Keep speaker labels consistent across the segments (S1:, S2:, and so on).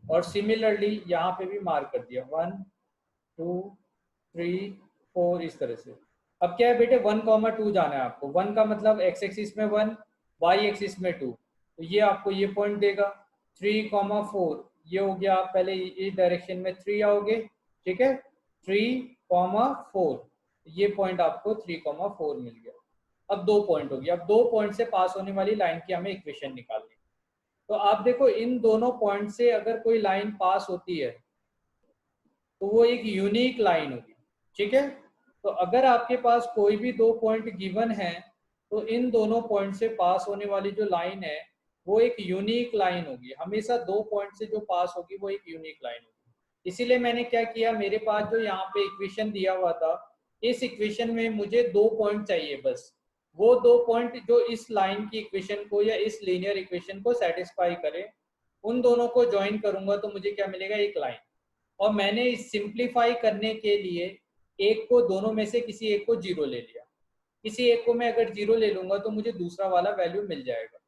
S1: और सिमिलरली यहाँ पे भी मार्क कर दिया 1 2 3 4 इस तरह से। अब क्या है बेटे 1,2 जाना है आपको। 1 का मतलब एक्स एक्सिस में 1, वाई एक्सिस में 2, तो ये आपको ये पॉइंट देगा। 3,4 ये हो गया, आप पहले इस डायरेक्शन में 3 आओगे, ठीक है, 3,4 ये पॉइंट आपको 3,4 मिल गया। अब 2 पॉइंट हो गया। अब 2 पॉइंट से पास होने वाली लाइन की हमें इक्वेशन निकालनी। तो आप देखो इन दोनों पॉइंट से अगर कोई लाइन पास होती है तो वो एक यूनिक लाइन होगी, ठीक है। तो अगर आपके पास कोई भी 2 पॉइंट गिवन है तो इन दोनों पॉइंट से पास होने वाली जो लाइन है वो एक यूनिक लाइन होगी। हमेशा 2 पॉइंट से जो पास होगी वो एक यूनिक लाइन होगी। इसीलिए मैंने क्या किया, मेरे पास जो यहाँ पे इक्वेशन दिया हुआ था, इस इक्वेशन में मुझे 2 पॉइंट चाहिए बस। वो 2 पॉइंट जो इस लाइन की इक्वेशन को या इस लीनियर इक्वेशन को सेटिस्फाई करें, उन दोनों को ज्वाइन करूंगा तो मुझे क्या मिलेगा, एक लाइन। और मैंने इस सिंप्लीफाई करने के लिए एक को, दोनों में से किसी एक को जीरो ले लिया। किसी एक को मैं अगर जीरो ले लूंगा तो मुझे दूसरा वाला वैल्यू मिल जाएगा।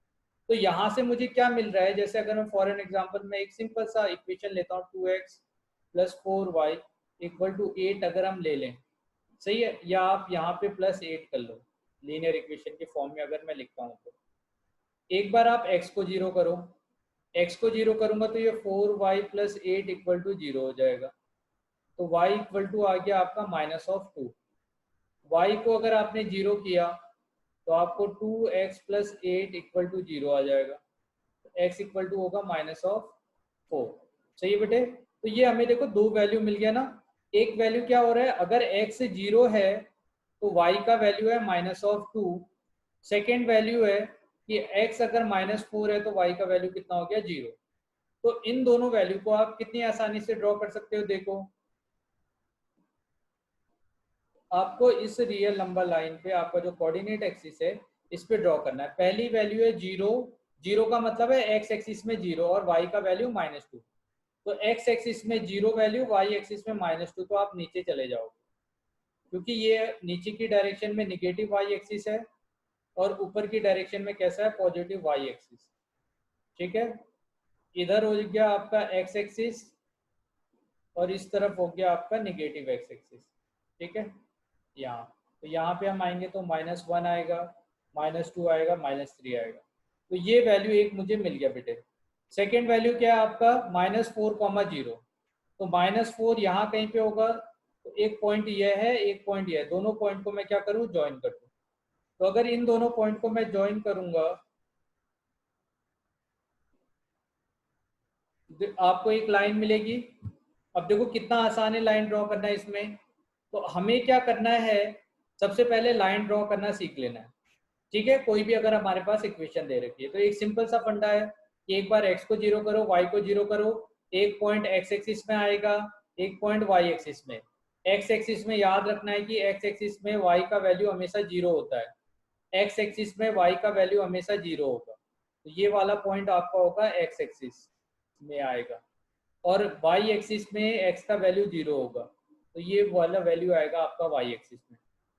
S1: तो यहाँ से मुझे क्या मिल रहा है, जैसे अगर मैं फॉर एन एग्जाम्पल में एक सिंपल सा इक्वेशन लेता हूँ 2x + 4y = 8 अगर हम ले लें, सही है, या आप यहाँ पे +8 कर लो लीनियर इक्वेशन के फॉर्म में अगर मैं लिखता हूँ तो। एक बार आप x को जीरो करो, x को जीरो करूंगा तो ये 4y + 8 = 0 हो जाएगा। तो y = आ गया आपका -2। y को अगर आपने जीरो किया तो आपको 2x + 8 = 0 आ जाएगा। तो x = होगा -4। सही है बेटे। तो ये हमें देखो 2 वैल्यू मिल गया ना। एक वैल्यू क्या हो रहा है, अगर x 0 है तो y का वैल्यू है -2। सेकेंड वैल्यू है कि x अगर -4 है तो y का वैल्यू कितना हो गया, 0। तो इन दोनों वैल्यू को आप कितनी आसानी से ड्रॉ कर सकते हो, देखो आपको इस रियल नंबर लाइन पे आपका जो कोऑर्डिनेट एक्सिस है इस पे ड्रॉ करना है। पहली वैल्यू है 0, 0 का मतलब है एक्स एक्सिस में 0 और वाई का वैल्यू -2। तो एक्स एक्सिस में 0 वैल्यू, वाई एक्सिस में -2, तो आप नीचे चले जाओगे क्योंकि ये नीचे की डायरेक्शन में निगेटिव वाई एक्सिस है और ऊपर की डायरेक्शन में कैसा है, पॉजिटिव वाई एक्सिस, ठीक है। इधर हो गया आपका एक्स एक्सिस और इस तरफ हो गया आपका निगेटिव एक्स एक्सिस, ठीक है। यहाँ तो यहाँ पे हम आएंगे तो -1 आएगा, -2 आएगा, -3 आएगा। तो ये वैल्यू एक मुझे मिल गया बेटे। सेकेंड वैल्यू क्या है आपका, -4,0। तो -4 यहाँ कहीं पे होगा, तो एक पॉइंट ये है, एक पॉइंट ये है, दोनों पॉइंट को मैं क्या करूँ, ज्वाइन कर दूँ। तो अगर इन दोनों पॉइंट को मैं ज्वाइन करूंगा तो आपको एक लाइन मिलेगी। अब देखो कितना आसान है लाइन ड्रॉ करना इसमें। तो हमें क्या करना है, सबसे पहले लाइन ड्रॉ करना सीख लेना है, ठीक है। कोई भी अगर हमारे पास इक्वेशन दे रखी है तो एक सिंपल सा फंडा है कि एक बार x को जीरो करो, y को जीरो करो, एक पॉइंट x एक्सिस में आएगा, एक पॉइंट y एक्सिस में। x एक्सिस में याद रखना है कि x एक्सिस में y का वैल्यू हमेशा 0 होता है, x एक्सिस में y का वैल्यू हमेशा 0 होगा। तो ये वाला पॉइंट आपका होगा x एक्सिस में आएगा और y एक्सिस में x का वैल्यू 0 होगा, तो ये वाला वैल्यू आएगा आपका y एक्सिस में।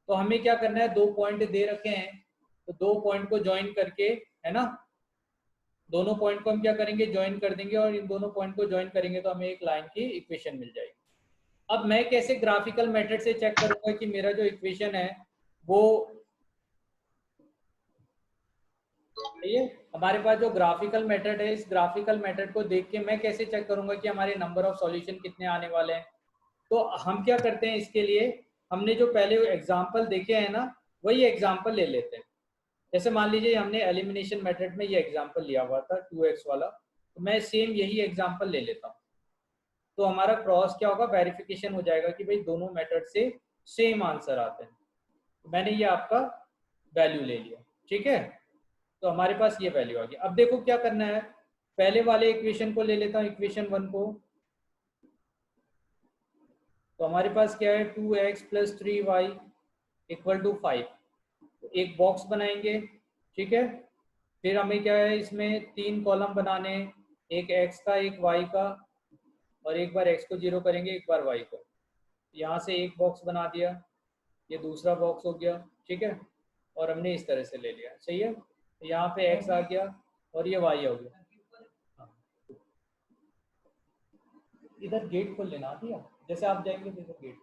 S1: तो हमें क्या करना है, 2 पॉइंट दे रखे हैं तो 2 पॉइंट को ज्वाइन करके, है ना, दोनों पॉइंट को हम क्या करेंगे, ज्वाइन कर देंगे और इन दोनों पॉइंट को ज्वाइन करेंगे तो हमें एक लाइन की इक्वेशन मिल जाएगी। अब मैं कैसे ग्राफिकल मेथड से चेक करूंगा कि मेरा जो इक्वेशन है वो, ये हमारे पास जो ग्राफिकल मेथड है, इस ग्राफिकल मेथड को देख के मैं कैसे चेक करूंगा कि हमारे नंबर ऑफ सॉल्यूशन कितने आने वाले हैं। तो हम क्या करते हैं, इसके लिए हमने जो पहले एग्जाम्पल देखे हैं ना, वही एग्जाम्पल ले लेते हैं। जैसे मान लीजिए हमने एलिमिनेशन मेथड में ये एग्जाम्पल लिया हुआ था 2x वाला, तो मैं सेम यही एग्जाम्पल ले लेता हूँ। तो हमारा क्रॉस क्या होगा, वेरिफिकेशन हो जाएगा कि भाई दोनों मेथड से सेम आंसर आते हैं। तो मैंने ये आपका वैल्यू ले लिया, ठीक है। तो हमारे पास ये वैल्यू आ गई। अब देखो क्या करना है, पहले वाले इक्वेशन को ले लेता हूँ, इक्वेशन 1 को। तो हमारे पास क्या है, 2x + 3y = 5। तो एक बॉक्स बनाएंगे, ठीक है। फिर हमें क्या है, इसमें 3 कॉलम बनाने, एक x का, एक y का, और एक बार x को 0 करेंगे, एक बार y को। यहाँ से एक बॉक्स बना दिया, ये दूसरा बॉक्स हो गया, ठीक है। और हमने इस तरह से ले लिया, सही है। तो यहाँ पे x आ गया और ये y हो गया। हाँ। इधर गेट खोल लेना दिया, जैसे आप जाएंगे तो इधर गेट,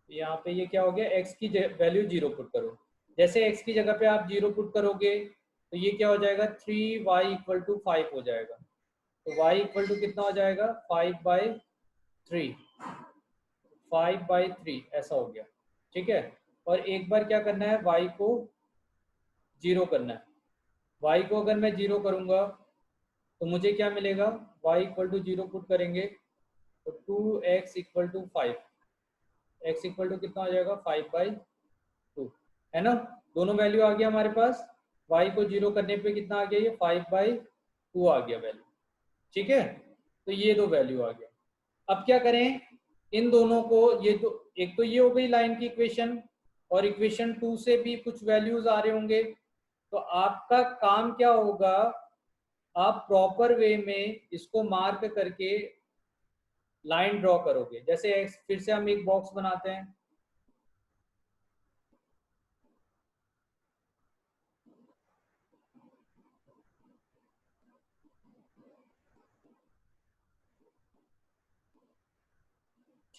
S1: यहाँ पे ये क्या हो गया, x की वैल्यू 0 पुट करो। जैसे x की जगह पे आप 0 पुट करोगे तो ये क्या हो जाएगा, 3y इक्वल टू 5 हो जाएगा। तो y इक्वल टू कितना हो जाएगा, 5/3, 5/3 ऐसा हो गया। ठीक है, और एक बार क्या करना है, y को 0 करना है। y को अगर मैं 0 करूँगा तो मुझे क्या मिलेगा, y इक्वल टू 0 पुट करेंगे तो 2x equal to 5, x equal to कितना हो जाएगा, 5/2, है ना। दोनों वैल्यू आ गया हमारे पास, y को 0 करने पे कितना आ गया, ये 5/2 आ गया वैल्यू। ठीक है, तो ये दो वैल्यू आ गया। अब क्या करें, इन दोनों को, ये तो एक तो ये हो गई लाइन की इक्वेशन, और इक्वेशन 2 से भी कुछ वैल्यूज आ रहे होंगे। तो आपका काम क्या होगा, आप प्रॉपर वे में इसको मार्क करके लाइन ड्रॉ करोगे। जैसे फिर से हम एक बॉक्स बनाते हैं,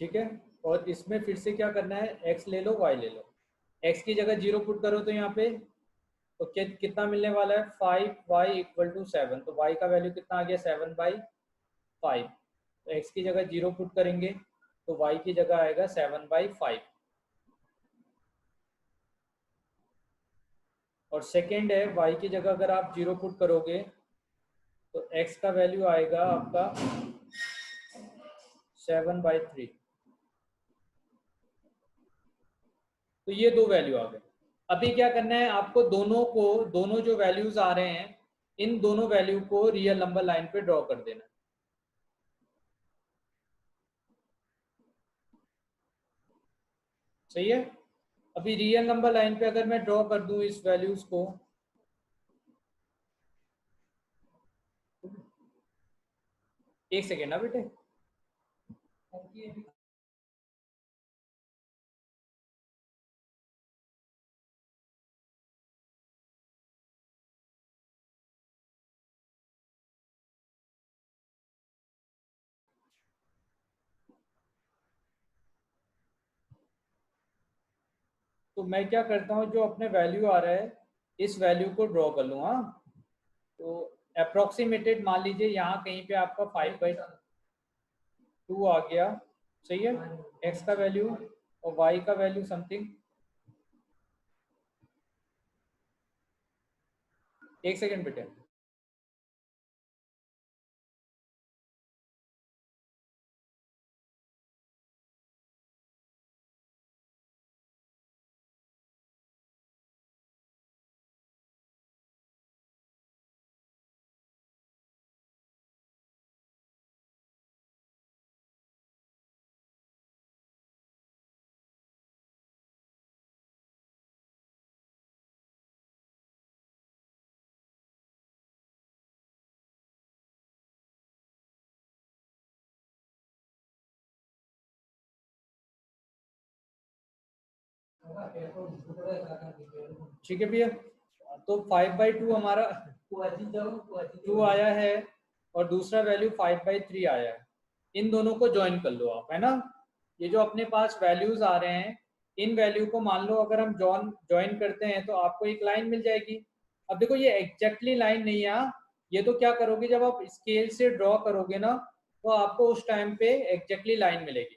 S1: ठीक है, और इसमें फिर से क्या करना है, x ले लो, y ले लो। x की जगह 0 पुट करो तो यहाँ पे तो कितना मिलने वाला है, 5y इक्वल टू 7। तो y का वैल्यू कितना आ गया, 7/5। तो x की जगह 0 पुट करेंगे तो y की जगह आएगा 7/5। और सेकेंड है, y की जगह अगर आप 0 पुट करोगे तो x का वैल्यू आएगा आपका 7/3। तो ये दो वैल्यू आ गए। अभी क्या करना है आपको, दोनों जो वैल्यूज आ रहे हैं, इन दोनों वैल्यू को रियल नंबर लाइन पे ड्रॉ कर देना है। सही है। अभी रियल नंबर लाइन पे अगर मैं ड्रॉ कर दूं इस वैल्यूज को, एक सेकेंड ना बेटे, तो मैं क्या करता हूँ, जो अपने वैल्यू आ रहा है इस वैल्यू को ड्रॉ कर लूँ। हाँ, तो अप्रोक्सीमेटेड मान लीजिए यहाँ कहीं पे आपका 5/2 आ गया। सही है, x का वैल्यू और y का वैल्यू समथिंग, एक सेकेंड बेटे। ठीक है भैया, तो 5/2 हमारा 2 आया है और दूसरा वैल्यू 5/3 आया है। इन दोनों को ज्वाइन कर लो आप, है ना। ये जो अपने पास वैल्यूज आ रहे हैं, इन वैल्यू को मान लो अगर हम ज्वाइन करते हैं तो आपको एक लाइन मिल जाएगी। अब देखो ये एग्जैक्टली लाइन नहीं है, ये तो क्या करोगे, जब आप स्केल से ड्रॉ करोगे ना तो आपको उस टाइम पे एग्जैक्टली लाइन मिलेगी।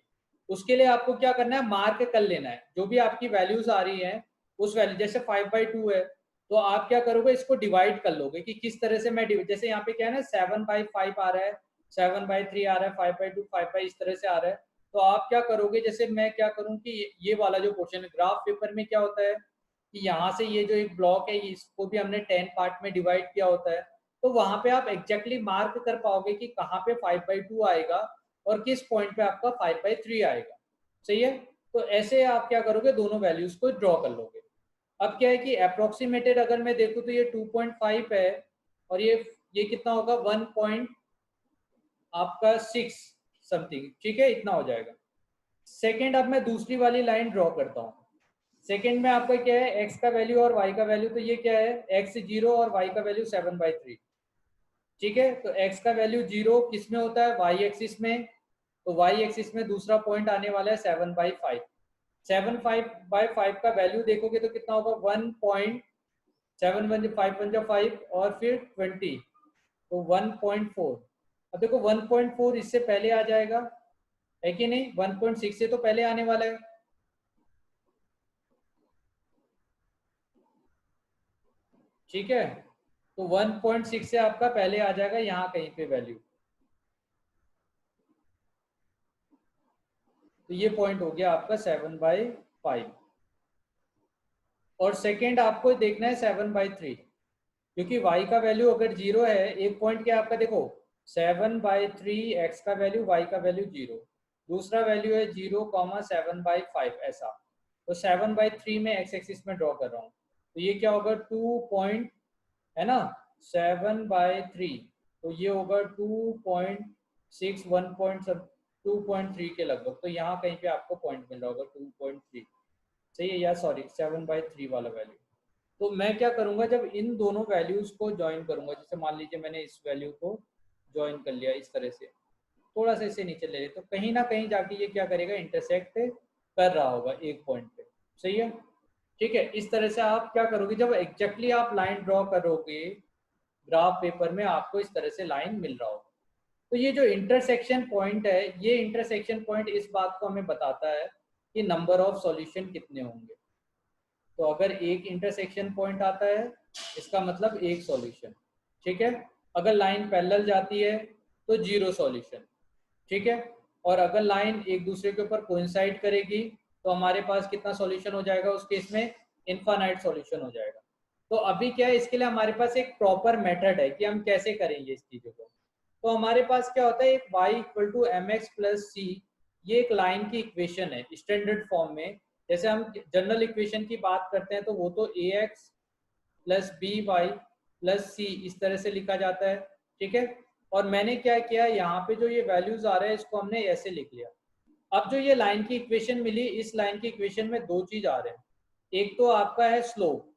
S1: उसके लिए आपको क्या करना है, मार्क कर लेना है जो भी आपकी वैल्यूज आ रही हैं उस वैल्यू, जैसे 5/2 है तो आप क्या करोगे, इसको डिवाइड कर लोगे कि किस तरह से मैं जैसे यहाँ पे क्या है ना, 7/5 आ रहा है, 7/3 आ रहा है, 5/2 5/, इस तरह से आ रहा है। तो आप क्या करोगे, जैसे मैं क्या करूँ कि ये वाला जो पोर्शन है ग्राफ पेपर में क्या होता है कि यहाँ से ये जो एक ब्लॉक है इसको भी हमने 10 पार्ट में डिवाइड किया होता है। तो वहां पे आप एग्जैक्टली मार्क कर पाओगे कि कहाँ पे 5/2 आएगा और किस पॉइंट पे आपका 5/3 आएगा। सही है, तो ऐसे आप क्या करोगे, दोनों वैल्यूज को ड्रॉ कर लोगे। अब क्या है कि अप्रोक्सीमेटेड अगर मैं देखूँ तो ये 2.5 है और ये कितना होगा, 1 पॉइंट आपका 6 समथिंग। ठीक है, इतना हो जाएगा। सेकेंड, अब मैं दूसरी वाली लाइन ड्रॉ करता हूँ। सेकेंड में आपका क्या है, x का वैल्यू और y का वैल्यू, तो ये क्या है, x 0 और y का वैल्यू 7/3। ठीक है, तो x का वैल्यू 0 किस में होता है, y एक्सिस में, तो y एक्सिस में दूसरा पॉइंट आने वाला है 7/5। 7/5 का वैल्यू देखोगे तो कितना होगा, 1.7 5 और फिर 20, तो 1.4। अब देखो 1.4 इससे पहले आ जाएगा, है कि नहीं, 1.6 से तो पहले आने वाला है। ठीक है, तो 1.6 से आपका पहले आ जाएगा यहाँ कहीं पे वैल्यू, तो ये पॉइंट हो गया आपका 7/5। और सेकेंड आपको देखना है 7/3, क्योंकि y का वैल्यू अगर 0 है, एक पॉइंट क्या आपका देखो 7/3, x का वैल्यू, y का वैल्यू 0, दूसरा वैल्यू है 0,7/5 ऐसा, तो 7/3 में x एक्सिस में ड्रॉ कर रहा हूँ, तो ये क्या होगा 2 पॉइंट, है ना, 7/3, तो ये होगा 2.6, 2.3 के लगभग, तो यहाँ कहीं पे आपको पॉइंट मिल रहा होगा 2.3, सही है, या सॉरी 7/3 वाला वैल्यू। तो मैं क्या करूंगा, जब इन दोनों वैल्यूज को ज्वाइन करूंगा, जैसे मान लीजिए मैंने इस वैल्यू को ज्वाइन कर लिया इस तरह से, थोड़ा सा इसे नीचे ले लिया, तो कहीं ना कहीं जाके ये क्या करेगा, इंटरसेक्ट कर रहा होगा एक पॉइंट पे, सही है। ठीक है, इस तरह से आप क्या करोगे, जब एग्जैक्टली आप लाइन ड्रॉ करोगे ग्राफ पेपर में, आपको इस तरह से लाइन मिल रहा होगा। तो ये जो इंटरसेक्शन पॉइंट है, ये इंटरसेक्शन पॉइंट इस बात को हमें बताता है कि नंबर ऑफ सॉल्यूशन कितने होंगे। तो अगर एक इंटरसेक्शन पॉइंट आता है, इसका मतलब एक सॉल्यूशन, ठीक है। अगर लाइन पैरेलल जाती है तो 0 सॉल्यूशन, ठीक है। और अगर लाइन एक दूसरे के ऊपर कोइंसाइड करेगी तो हमारे पास कितना सॉल्यूशन हो जाएगा, उस केस में इनफाइनाइट सॉल्यूशन हो जाएगा। तो अभी क्या है, इसके लिए हमारे पास एक प्रॉपर मेथड है कि हम कैसे करेंगे इस चीज़ों को। तो हमारे पास क्या होता है, एक y = mx + c, ये एक लाइन की इक्वेशन है स्टैंडर्ड फॉर्म में। जैसे हम जनरल इक्वेशन की बात करते हैं तो वो तो ax + by + c इस तरह से लिखा जाता है, ठीक है। और मैंने क्या किया, यहाँ पे जो ये वैल्यूज आ रहे हैं इसको हमने ऐसे लिख लिया। अब जो ये लाइन की इक्वेशन मिली, इस लाइन की इक्वेशन में दो चीज आ रहे हैं, एक तो आपका है स्लोप,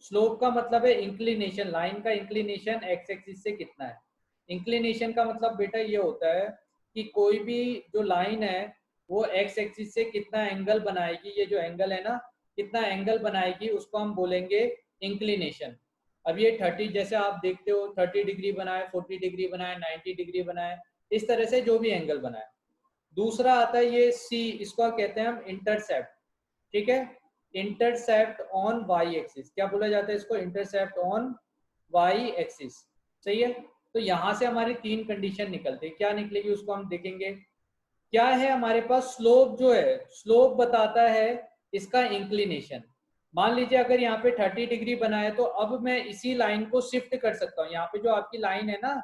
S1: स्लोप का मतलब है इंक्लिनेशन, लाइन का इंक्लिनेशन एक्स एक्सिस से कितना है। इंक्लिनेशन का मतलब बेटा ये होता है कि कोई भी जो लाइन है वो एक्स एक्सिस से कितना एंगल बनाएगी, ये जो एंगल है ना, कितना एंगल बनाएगी, उसको हम बोलेंगे इंक्लिनेशन। अब ये 30, जैसे आप देखते हो 30 डिग्री बनाए, 40 डिग्री बनाए, 90 डिग्री बनाए, इस तरह से जो भी एंगल बनाए। दूसरा आता है ये सी, इसको कहते हैं हम इंटरसेप्ट, ठीक है। इंटरसेप्ट ऑन वाई एक्सिस, क्या बोला जाता है इसको, इंटरसेप्ट ऑन वाई एक्सिस, सही है। तो यहां से हमारी तीन कंडीशन निकलती है, क्या निकलेगी उसको हम देखेंगे। क्या है हमारे पास, स्लोप जो है, स्लोप बताता है इसका इंक्लिनेशन। मान लीजिए अगर यहाँ पे 30 डिग्री बना है, तो अब मैं इसी लाइन को शिफ्ट कर सकता हूँ। यहाँ पे जो आपकी लाइन है ना,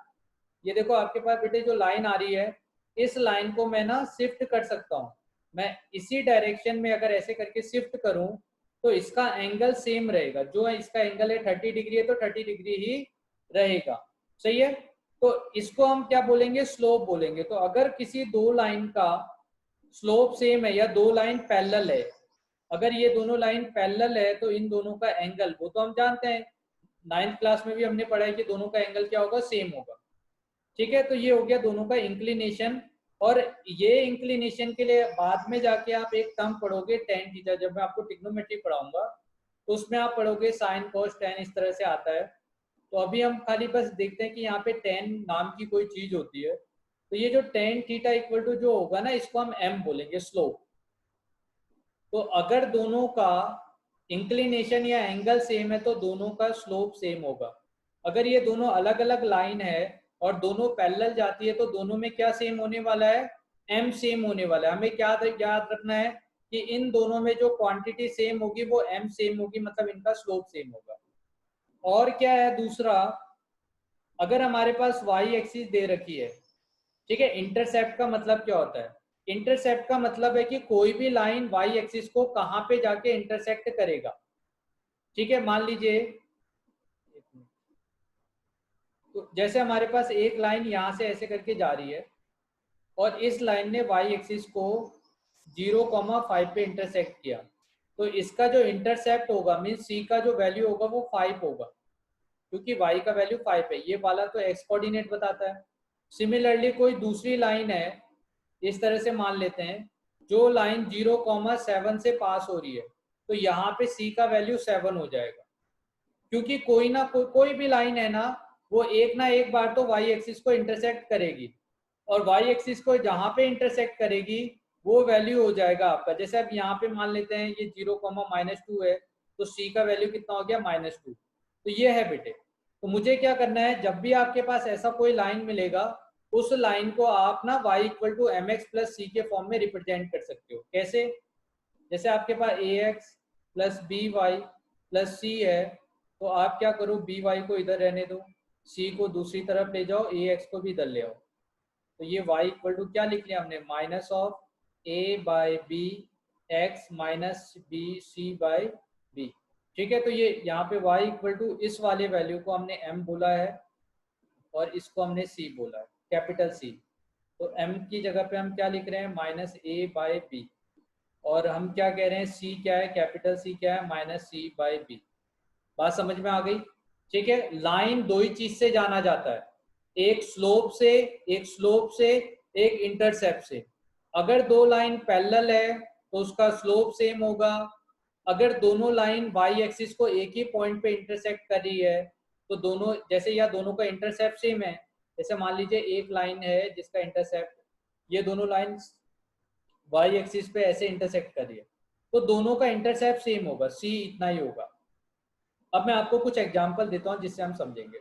S1: ये देखो आपके पास बेटे जो लाइन आ रही है, इस लाइन को मैं ना शिफ्ट कर सकता हूँ। मैं इसी डायरेक्शन में अगर ऐसे करके शिफ्ट करूं तो इसका एंगल सेम रहेगा, जो है इसका एंगल है 30 डिग्री है तो 30 डिग्री ही रहेगा, सही है। तो इसको हम क्या बोलेंगे, स्लोप बोलेंगे। तो अगर किसी दो लाइन का स्लोप सेम है या दो लाइन पैरेलल है, अगर ये दोनों लाइन पैरेलल है तो इन दोनों का एंगल, वो तो हम जानते हैं, 9th क्लास में भी हमने पढ़ा है कि दोनों का एंगल क्या होगा, सेम होगा, ठीक है। तो ये हो गया दोनों का इंक्लिनेशन। और ये इंक्लिनेशन के लिए बाद में जाके आप एक टर्म पढ़ोगे टेन थीटा, जब मैं आपको ट्रिग्नोमेट्री पढ़ाऊंगा तो उसमें आप पढ़ोगे साइन कॉस टेन, इस तरह से आता है। तो अभी हम खाली बस देखते हैं कि यहाँ पे टेन नाम की कोई चीज होती है, तो ये जो टेन थीटा = जो होगा ना, इसको हम m बोलेंगे, स्लोप। तो अगर दोनों का इंक्लिनेशन या एंगल सेम है तो दोनों का स्लोप सेम होगा। अगर ये दोनों अलग अलग लाइन है और दोनों पैरेलल जाती है तो दोनों में क्या सेम होने वाला है, m सेम होने वाला है। हमें क्या याद रखना है कि इन दोनों में जो क्वांटिटी सेम होगी वो m सेम होगी, मतलब इनका स्लोप सेम होगा। और क्या है दूसरा, अगर हमारे पास y एक्सिस दे रखी है, ठीक है। इंटरसेप्ट का मतलब क्या होता है, इंटरसेप्ट का मतलब है कि कोई भी लाइन y एक्सिस को कहां पे जाके इंटरसेक्ट करेगा, ठीक है। मान लीजिए, तो जैसे हमारे पास एक लाइन यहां से ऐसे करके जा रही है और इस लाइन ने y एक्सिस को 0,5 पे इंटरसेक्ट किया, तो इसका जो इंटरसेप्ट होगा मीन्स c का जो वैल्यू होगा वो 5 होगा, क्योंकि y का वैल्यू 5 है, ये वाला तो x कोऑर्डिनेट बताता है। सिमिलरली कोई दूसरी लाइन है, इस तरह से मान लेते हैं, जो लाइन 0,7 से पास हो रही है, तो यहाँ पे c का वैल्यू 7 हो जाएगा, क्योंकि कोई ना कोई भी लाइन है ना, वो एक ना एक बार तो y एक्सिस को इंटरसेक्ट करेगी, और y एक्सिस को जहाँ पे इंटरसेक्ट करेगी वो वैल्यू हो जाएगा आपका। जैसे अब यहाँ पे मान लेते हैं ये 0,-2 है, तो c का वैल्यू कितना हो गया, -2। तो ये है बेटे। तो मुझे क्या करना है, जब भी आपके पास ऐसा कोई लाइन मिलेगा, उस लाइन को आप ना y = mx + c के फॉर्म में रिप्रेजेंट कर सकते हो। कैसे? जैसे आपके पास ax + by + c है, तो आप क्या करो, by को इधर रहने दो, c को दूसरी तरफ ले जाओ, ax को भी इधर ले आओ। तो ये y = क्या लिख लिया हमने, -a/b x - bc/b। ठीक है, तो ये यहाँ पे y = इस वाले वैल्यू को हमने m बोला है और इसको हमने c बोला है, कैपिटल C। तो m की जगह पे हम क्या लिख रहे हैं, -a/b, और हम क्या कह रहे हैं, c क्या है, कैपिटल C क्या है, -c/b। बात समझ में आ गई? ठीक है, लाइन दो ही चीज से जाना जाता है, एक स्लोप से, एक इंटरसेप्ट से। अगर दो लाइन पैरेलल है तो उसका स्लोप सेम होगा। अगर दोनों लाइन वाई एक्सिस को एक ही पॉइंट पे इंटरसेक्ट कर रही है, तो दोनों, जैसे या दोनों का इंटरसेप्ट सेम है, जैसे मान लीजिए एक लाइन है जिसका इंटरसेप्ट, ये दोनों लाइन वाई एक्सिस पे ऐसे इंटरसेक्ट कर रही है, तो दोनों का इंटरसेप्ट सेम होगा, सी इतना ही होगा। अब मैं आपको कुछ एग्जांपल देता हूं जिससे हम समझेंगे।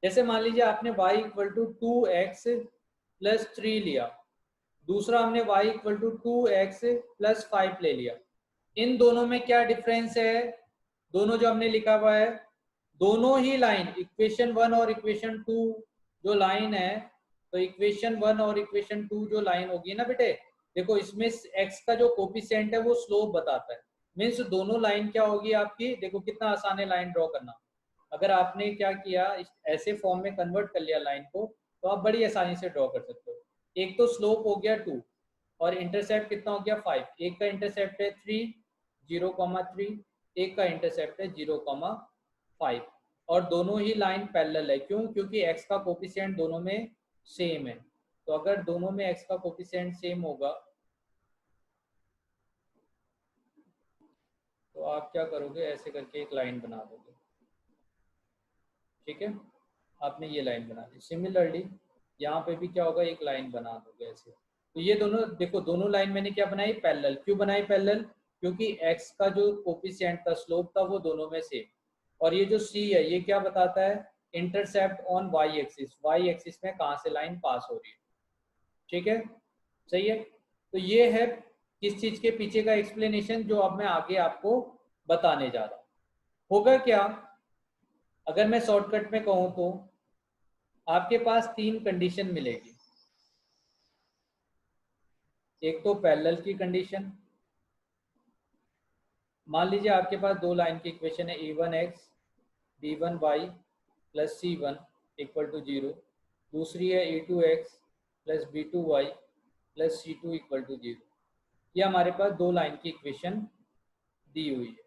S1: जैसे मान लीजिए आपने y = 2x + 3 लिया, दूसरा हमने y = 2x + 5 ले लिया। इन दोनों में क्या डिफरेंस है, दोनों जो हमने लिखा हुआ है, दोनों ही लाइन इक्वेशन 1 और इक्वेशन 2 जो लाइन है, तो इक्वेशन 1 और इक्वेशन 2 जो लाइन होगी ना बेटे, देखो इसमें x का जो कोफिशिएंट है वो स्लोप बताता है। मीन्स दोनों लाइन क्या होगी आपकी, देखो कितना आसान है लाइन ड्रॉ करना। अगर आपने क्या किया, ऐसे फॉर्म में कन्वर्ट कर लिया लाइन को, तो आप बड़ी आसानी से ड्रॉ कर सकते हो। एक तो स्लोप हो गया 2 और इंटरसेप्ट कितना हो गया 5। एक का इंटरसेप्ट है 3, 0,3, एक का इंटरसेप्ट है 0,5, और दोनों ही लाइन पैरेलल है। क्यों? क्योंकि x का कोफिशिएंट दोनों में सेम है। तो अगर दोनों में x का कोफिशिएंट सेम होगा, तो आप क्या करोगे, ऐसे करके एक लाइन बना दोगे। ठीक है, आपने ये लाइन बना दी। सिमिलरली यहाँ पे भी क्या होगा, एक लाइन बना दोगे ऐसे। तो ये दोनों, देखो दोनों लाइन मैंने क्या बनाई, पैरेलल। क्यों बनाई पैरेलल? क्योंकि x का जो कोफिशिएंट था, स्लोप था, वो दोनों में सेम। और ये जो c है, ये क्या बताता है, intercept on y axis, y axis में कहाँ से लाइन पास हो रही है। ठीक है, सही है। तो ये है किस चीज के पीछे का एक्सप्लेनेशन, जो अब मैं आगे आपको बताने जा रहा हूँ। होगा क्या, अगर मैं शॉर्टकट में कहूँ तो आपके पास 3 कंडीशन मिलेगी। एक तो पैरेलल की कंडीशन, मान लीजिए आपके पास दो लाइन की इक्वेशन है, a1x b1y + c1 = 0। दूसरी है a2x + b2y + c2 = 0। ये हमारे पास दो लाइन की इक्वेशन दी हुई है।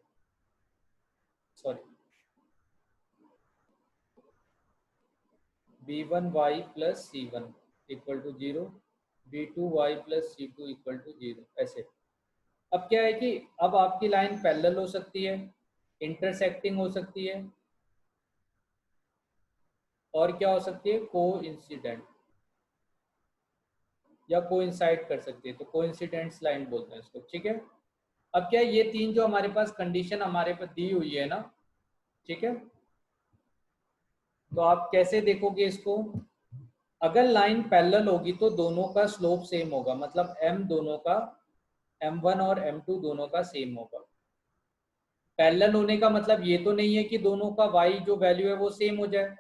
S1: Sorry, b1y + c1 = 0, b2y + c2 = 0, ऐसे। अब क्या है कि अब आपकी लाइन पैरेलल हो सकती है, इंटरसेक्टिंग हो सकती है, और क्या हो सकती है, कोइंसिडेंट, या कोइंसाइड कर सकती है। तो कोइंसिडेंट्स लाइन बोलते हैं इसको। ठीक है, अब क्या है, ये तीन जो हमारे पास कंडीशन हमारे पास दी हुई है ना, ठीक है, तो आप कैसे देखोगे इसको, अगर लाइन पैरेलल होगी तो दोनों का स्लोप सेम होगा, मतलब m दोनों का, m1 और m2 दोनों का सेम होगा। पैरेलल होने का मतलब ये तो नहीं है कि दोनों का y जो वैल्यू है वो सेम हो जाए।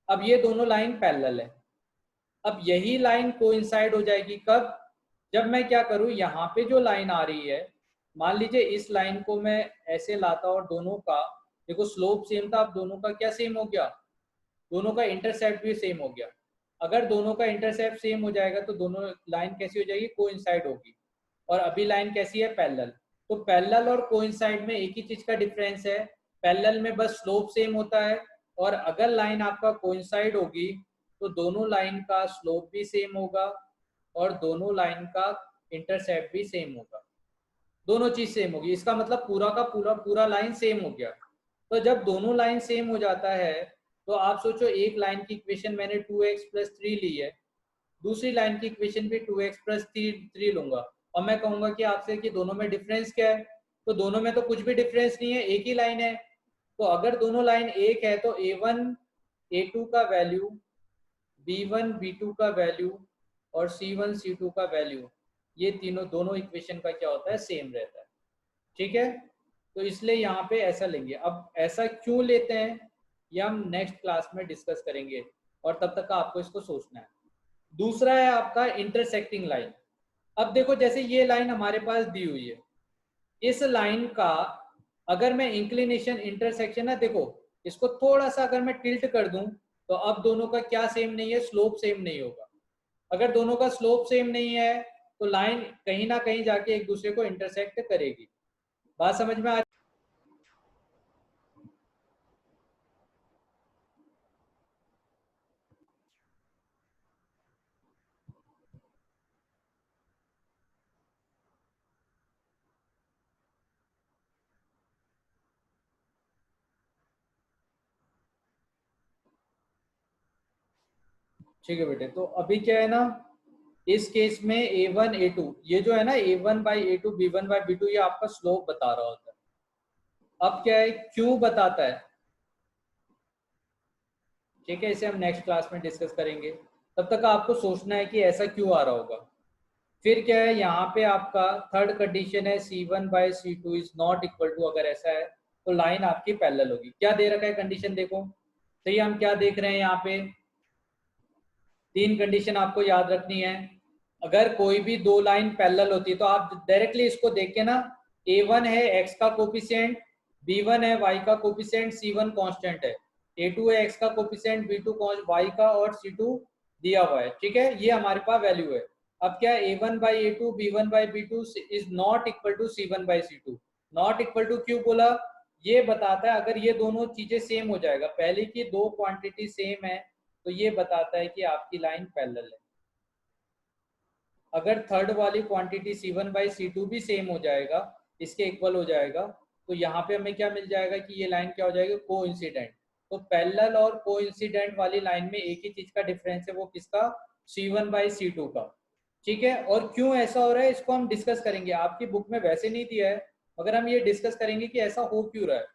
S1: अब ये दोनों लाइन पैरेलल है, अब यही लाइन कोइंसाइड हो जाएगी कब, जब मैं क्या करूं, यहाँ पे जो लाइन आ रही है, मान लीजिए इस लाइन को मैं ऐसे लाता और दोनों का, देखो स्लोप सेम था, अब दोनों का क्या सेम हो गया, दोनों का इंटरसेप्ट भी सेम हो गया। अगर दोनों का इंटरसेप्ट सेम हो जाएगा तो दोनों लाइन कैसी हो जाएगी, कोइंसाइड होगी। और अभी लाइन कैसी है, पैरेलल। तो पैरेलल और कोइंसाइड में एक ही चीज का डिफरेंस है, पैरेलल में बस स्लोप सेम होता है, और अगर लाइन आपका कोइंसाइड होगी तो दोनों लाइन का स्लोप भी सेम होगा और दोनों लाइन का इंटरसेप्ट भी सेम होगा, दोनों चीज सेम होगी। इसका मतलब पूरा का पूरा पूरा लाइन सेम हो गया। तो जब दोनों लाइन सेम हो जाता है तो आप सोचो, एक लाइन की इक्वेशन मैंने 2x+3 ली है, दूसरी लाइन की इक्वेशन भी 2x+3 लूंगा, और मैं कहूंगा कि आपसे कि दोनों में डिफरेंस क्या है, तो दोनों में तो कुछ भी डिफरेंस नहीं है, एक ही लाइन है। तो अगर दोनों लाइन एक है तो a1 a2 का वैल्यू, b1 b2 का वैल्यू और c1 c2 का वैल्यू, ये तीनों दोनों इक्वेशन का क्या होता है, सेम रहता है। ठीक है, तो इसलिए यहाँ पे ऐसा लेंगे। अब ऐसा क्यों लेते हैं ये हम नेक्स्ट क्लास में डिस्कस करेंगे, और तब तक का आपको इसको सोचना है। दूसरा है आपका इंटरसेक्टिंग लाइन। अब देखो, जैसे ये लाइन हमारे पास दी हुई है, इस लाइन का अगर मैं इंक्लिनेशन इंटरसेक्शन है, देखो इसको थोड़ा सा अगर मैं टिल्ट कर दूं तो अब दोनों का क्या सेम नहीं है, स्लोप सेम नहीं होगा। अगर दोनों का स्लोप सेम नहीं है तो लाइन कहीं ना कहीं जाके एक दूसरे को इंटरसेक्ट करेगी। बात समझ में आ? ठीक है बेटे, तो अभी क्या है ना, इस केस में a1 a2, ये जो है ना a1/a2 b1/b2, ये आपका स्लोप बता रहा होता है। अब क्या है, क्यों बताता है, ठीक है, इसे हम नेक्स्ट क्लास में डिस्कस करेंगे। तब तक आपको सोचना है कि ऐसा क्यों आ रहा होगा। फिर क्या है, यहाँ पे आपका थर्ड कंडीशन है c1/c2 is not equal to, अगर ऐसा है तो लाइन आपकी पैरेलल होगी। क्या दे रखा है कंडीशन, देखो सही, हम क्या देख रहे हैं यहाँ पे, तीन कंडीशन आपको याद रखनी है। अगर कोई भी दो लाइन पैरेलल होती है तो आप डायरेक्टली इसको देख के ना, a1 है x का कोफिशिएंट, b1 है y का कोफिशिएंट, c1 कांस्टेंट है, a2 है x का कोफिशिएंट, b2 y का, और c2 दिया हुआ है। ठीक है, ये हमारे पास वैल्यू है। अब क्या है, a1/a2 b1/b2 is not equal to c1/c2। Not equal to क्यों बोला, ये बताता है अगर ये दोनों चीजें सेम हो जाएगा, पहले की दो क्वांटिटी सेम है तो ये बताता है कि आपकी लाइन पैरेलल है। अगर थर्ड वाली क्वांटिटी c1/c2 भी सेम हो जाएगा, इसके इक्वल हो जाएगा, तो यहाँ पे हमें क्या मिल जाएगा कि ये लाइन क्या हो जाएगी, कोइंसिडेंट। तो पैरेलल और कोइंसिडेंट वाली लाइन में एक ही चीज का डिफरेंस है, वो किसका, c1/c2 का। ठीक है, और क्यों ऐसा हो रहा है इसको हम डिस्कस करेंगे, आपकी बुक में वैसे नहीं दिया है, मगर हम ये डिस्कस करेंगे कि ऐसा हो क्यों रहा है।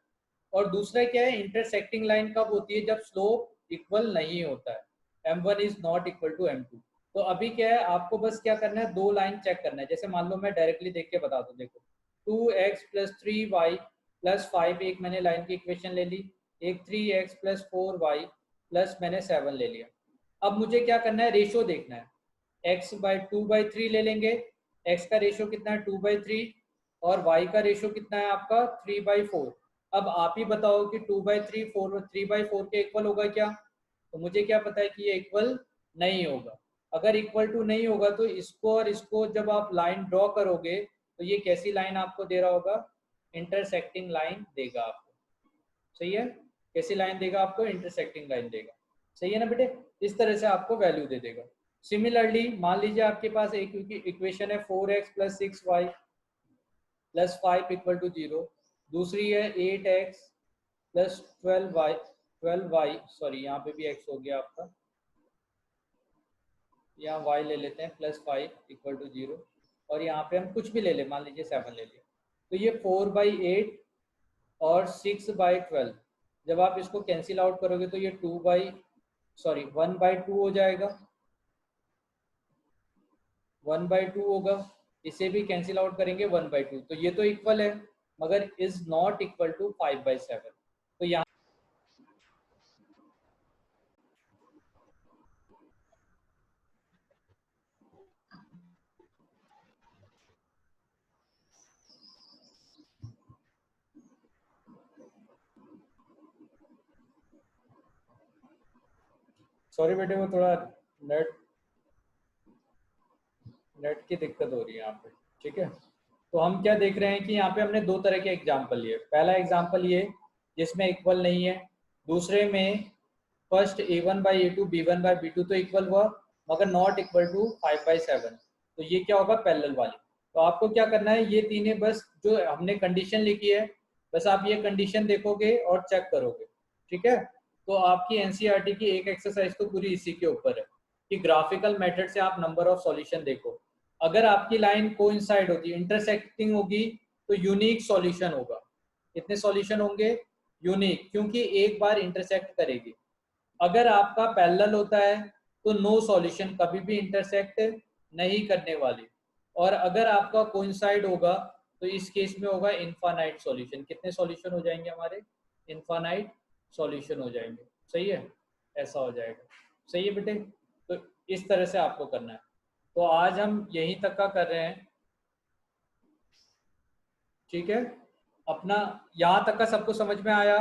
S1: और दूसरा क्या है, इंटरसेक्टिंग लाइन कब होती है, जब स्लोप इक्वल नहीं होता है, m1 is not equal to m2। तो अभी क्या है, आपको बस क्या करना है, दो लाइन चेक करना है। जैसे मान लो मैं डायरेक्टली देख के बता दूं, देखो 2x+3y+5, एक मैंने लाइन की इक्वेशन ले ली, एक 3x+4y प्लस मैंने 7 ले लिया। अब मुझे क्या करना है, रेशियो देखना है, x/2/3 ले लेंगे, x का रेशियो कितना है 2/3, और y का रेशियो कितना है आपका 3/4। अब आप ही बताओ कि 2/3 3/4 के इक्वल होगा क्या, तो मुझे क्या पता है कि ये इक्वल नहीं होगा। अगर इक्वल टू नहीं होगा तो इसको और इसको जब आप लाइन ड्रॉ करोगे तो ये कैसी लाइन आपको दे रहा होगा, इंटरसेक्टिंग लाइन देगा आपको। सही है, कैसी लाइन देगा आपको, इंटरसेक्टिंग लाइन देगा। सही है ना बेटे, इस तरह से आपको वैल्यू दे देगा। सिमिलरली मान लीजिए आपके पास एक इक्वेशन है 4x+6y+5 इक्वल टू 0, दूसरी है 8x+12y, सॉरी यहाँ पे भी x हो गया आपका, यहाँ y ले लेते हैं +5 इक्वल टू 0, और यहाँ पे हम कुछ भी ले लें, मान लीजिए 7 ले लिया। तो ये 4/8 और 6/12, जब आप इसको कैंसिल आउट करोगे तो ये 1/2 हो जाएगा, 1/2 होगा। इसे भी कैंसिल आउट करेंगे 1/2, तो ये तो इक्वल है, मगर इज नॉट इक्वल टू 5/7। तो यहाँ सॉरी बेटे, वो थोड़ा नेट नेट की दिक्कत हो रही है यहाँ पे। ठीक है, तो हम क्या देख रहे हैं कि यहाँ पे हमने दो तरह के एग्जाम्पल लिए। पहला एग्जाम्पल ये जिसमें इक्वल नहीं है, दूसरे में first a1 by a two b1 by b2 तो इक्वल हुआ, मगर नॉट इक्वल टू 5/7, तो ये क्या होगा, पैरेलल वाली। तो आपको क्या करना है, ये तीनों बस जो हमने कंडीशन लिखी है, बस आप ये कंडीशन देखोगे और चेक करोगे, ठीक है। तो आपकी एनसीईआरटी की एक एक्सरसाइज तो पूरी इसी के ऊपर है कि ग्राफिकल मेथड से आप नंबर ऑफ सॉल्यूशन देखो। अगर आपकी लाइन कोइंसाइड होती, इंटरसेक्टिंग होगी, तो यूनिक सॉल्यूशन होगा। कितने सॉल्यूशन होंगे, यूनिक, क्योंकि एक बार इंटरसेक्ट करेगी। अगर आपका पैरेलल होता है तो नो सॉल्यूशन, कभी भी इंटरसेक्ट नहीं करने वाली। और अगर आपका कोइंसाइड होगा तो इस केस में होगा इनफाइनाइट सॉल्यूशन। कितने सॉल्यूशन हो जाएंगे हमारे, इनफाइनाइट सॉल्यूशन हो जाएंगे। सही है, ऐसा हो जाएगा। सही है बेटे, तो इस तरह से आपको करना है। तो आज हम यहीं तक का कर रहे हैं, ठीक है। अपना यहाँ तक का सबको समझ में आया।